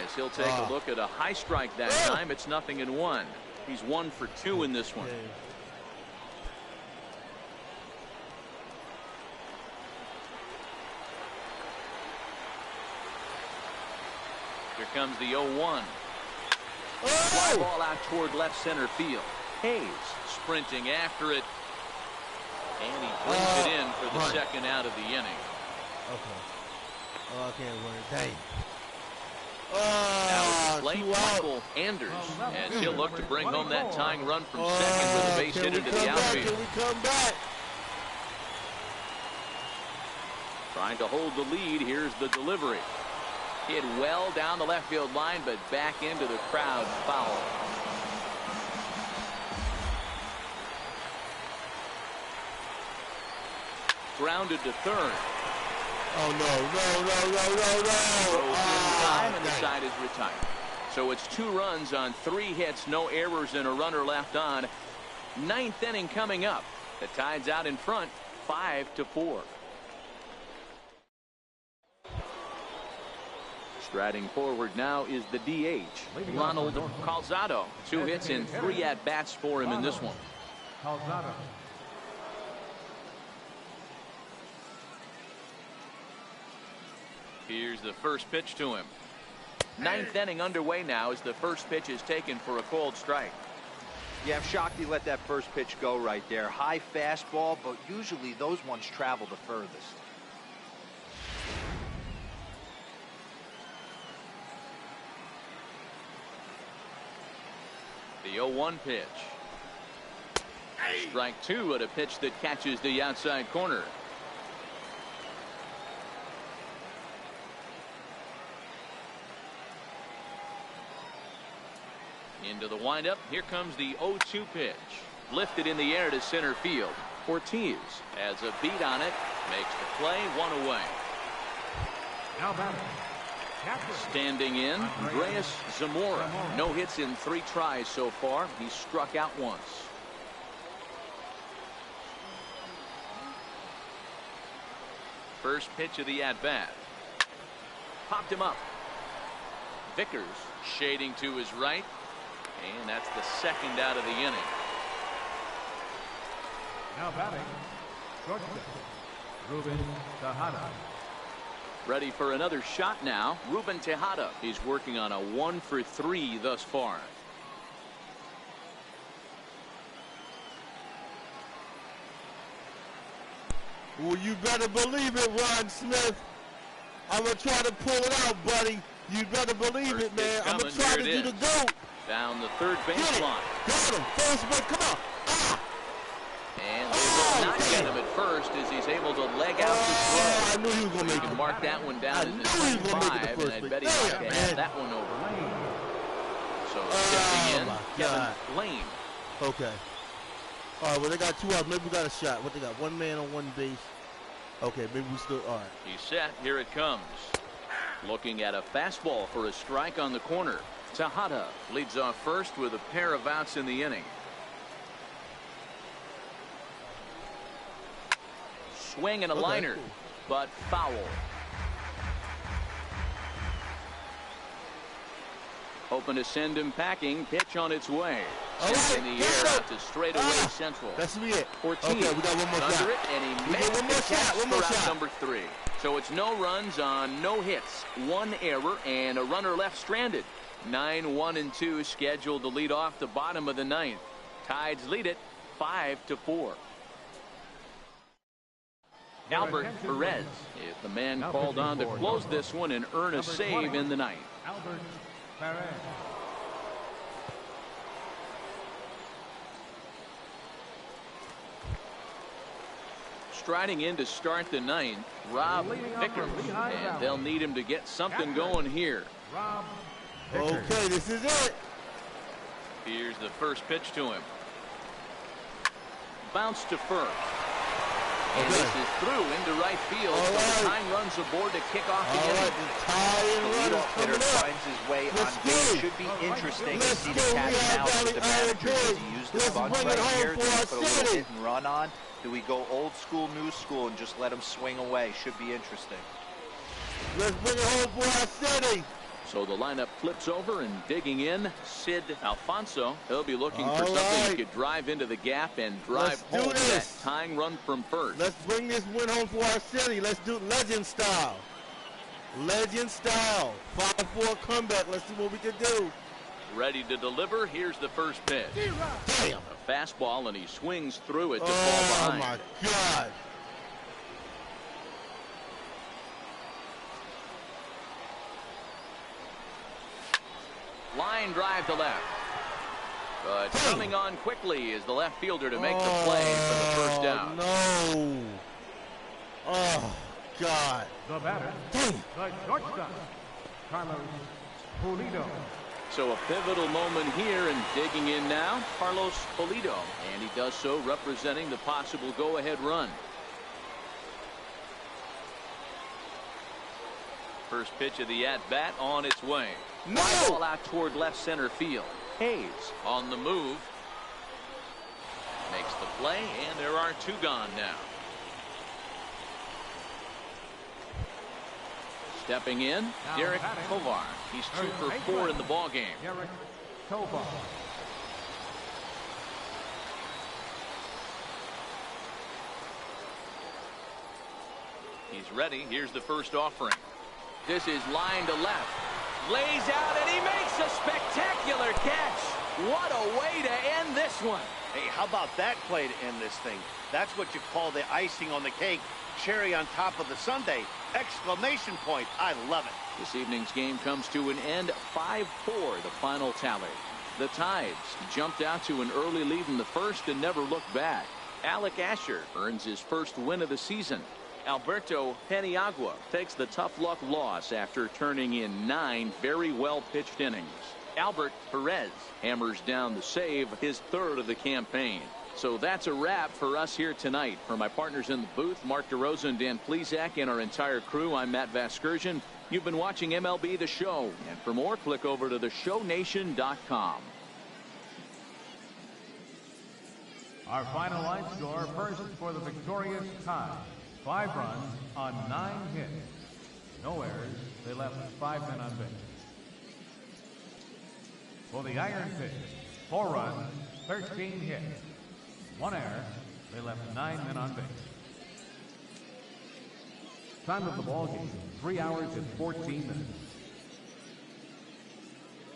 as he'll take a look at a high strike that time. It's 0-1. He's 1 for 2 in this one. Here comes the 0-1. Fly ball out toward left center field. Hayes sprinting after it. And he brings it in for the second out of the inning. Okay. Oh, I can't win. Dang. Now it's late Michael Anders, as he'll look to bring home that tying run from second with a base hit into the outfield. Can we come back? Trying to hold the lead. Here's the delivery. Hit well down the left field line, but back into the crowd, foul. Grounded to third. Oh, no. Throws in time, and the side is retired. So it's 2 runs on 3 hits, no errors, and a runner left on. 9th inning coming up. The Tide's out in front, 5-4. Striding forward now is the DH, Ronald Calzado. 2 hits and 3 at-bats for him in this one. Calzado. Here's the first pitch to him. 9th inning underway now as the first pitch is taken for a cold strike. Yeah, I'm shocked he let that first pitch go right there. High fastball, but usually those ones travel the furthest. The 0-1 pitch. Strike 2 at a pitch that catches the outside corner. Into the windup. Here comes the 0-2 pitch. Lifted in the air to center field. Ortiz has a beat on it. Makes the play. 1 away. Now batting. Standing in, Andreas Zamora. No hits in 3 tries so far. He struck out once. First pitch of the at-bat. Popped him up. Vickers shading to his right. And that's the 2nd out of the inning. Now batting. Shortstop. Ruben Tejada. Ready for another shot now. Ruben Tejada. He's working on a 1 for 3 thus far. Well, you better believe it, Ron Smith. I'm going to try to pull it out, buddy. You better believe it, man. I'm going to try to do the GOAT. Down the third baseline. Got him. First base. Come on. Ah. And they will not get him at first as he's able to leg out the throw. I knew he was going to make You it. can mark that one down as a 25, and I bet he's not going to have that one over. So stepping in, Kevin Lane. Okay. All right, well, they got 2 outs. Maybe we got a shot. What they got? 1 man on 1 base. Okay, maybe we still. All right. He's set. Here it comes. Looking at a fastball for a strike on the corner. Tejada leads off first with a pair of outs in the inning. Swing and a liner, but foul. Hoping to send him packing. Pitch on its way. Sent in the air out to straightaway central. That's it. Ortiz Okay, we got 1 more under shot. it, and he We makes get 1 more the shot. catch 1 more for out shot. number 3. So it's no runs on no hits, 1 error, and a runner left stranded. 9-1-2 scheduled to lead off the bottom of the 9th. Tides lead it 5-4. Albert Perez is the man called on to close this one and earn a save in the 9th. Albert Perez. Striding in to start the 9th, Rob Vickers, and they'll need him to get something going here. Rob. Okay, this is it. Here's the first pitch to him. Bounce to first. And this is through into right field. So the Time runs aboard to kick off the inning. The leadoff hitter finds his way on base. Should be interesting to see the cat and mouse with the manager. Does he use the sponge right here? Does he put a little hit and run on? Do we go old school, new school, and just let him swing away? Should be interesting. Let's bring it home for our city. So the lineup flips over and digging in, Sid Alfonso. He'll be looking for something he could drive into the gap and drive home that tying run from first. Let's bring this win home for our city. Let's do legend style. Legend style. 5-4 comeback. Let's see what we can do. Ready to deliver. Here's the first pitch. Damn. A fastball, and he swings through it to fall behind. Oh, my God. Line drive to left. But coming on quickly is the left fielder to make the play for the first out. No. Oh, God. The batter. Damn. The shortstop. Carlos Pulido. So a pivotal moment here, and digging in now, Carlos Pulido. And he does so representing the possible go-ahead run. First pitch of the at-bat on its way. No! Ball out toward left center field. Hayes on the move. Makes the play, and there are two gone now. Stepping in, Now Derek batting. Tovar. He's 2 for 4 in the ball game. Derek Tovar. He's ready. Here's the first offering. This is line to left. Lays out, and he makes a spectacular catch. What a way to end this one. Hey, how about that play to end this thing? That's what you call the icing on the cake. Cherry on top of the sundae. Exclamation point. I love it. This evening's game comes to an end. 5-4, the final tally. The Tides jumped out to an early lead in the first and never looked back. Alec Asher earns his first win of the season. Alberto Peniagua takes the tough luck loss after turning in 9 very well pitched innings. Albert Perez hammers down the save, his 3rd of the campaign. So that's a wrap for us here tonight. For my partners in the booth, Mark DeRosa and Dan Plesac, and our entire crew, I'm Matt Vasgersian. You've been watching MLB The Show. And for more, click over to theshownation.com. Our final line score, first for the victorious Tides. 5 runs on 9 hits. No errors. They left 5 men on base. For the Iron Fish, 4 runs, 13 hits. 1 error. They left 9 men on base. Time of the ball game, 3 hours and 14 minutes.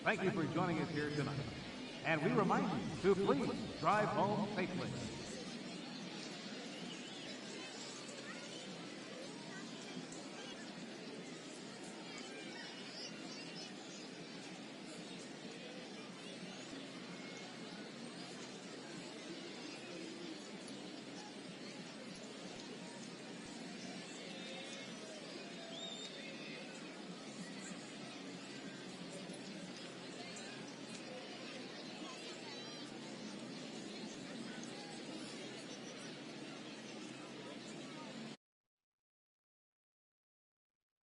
Thank you for joining us here tonight. And we remind you to please drive home safely.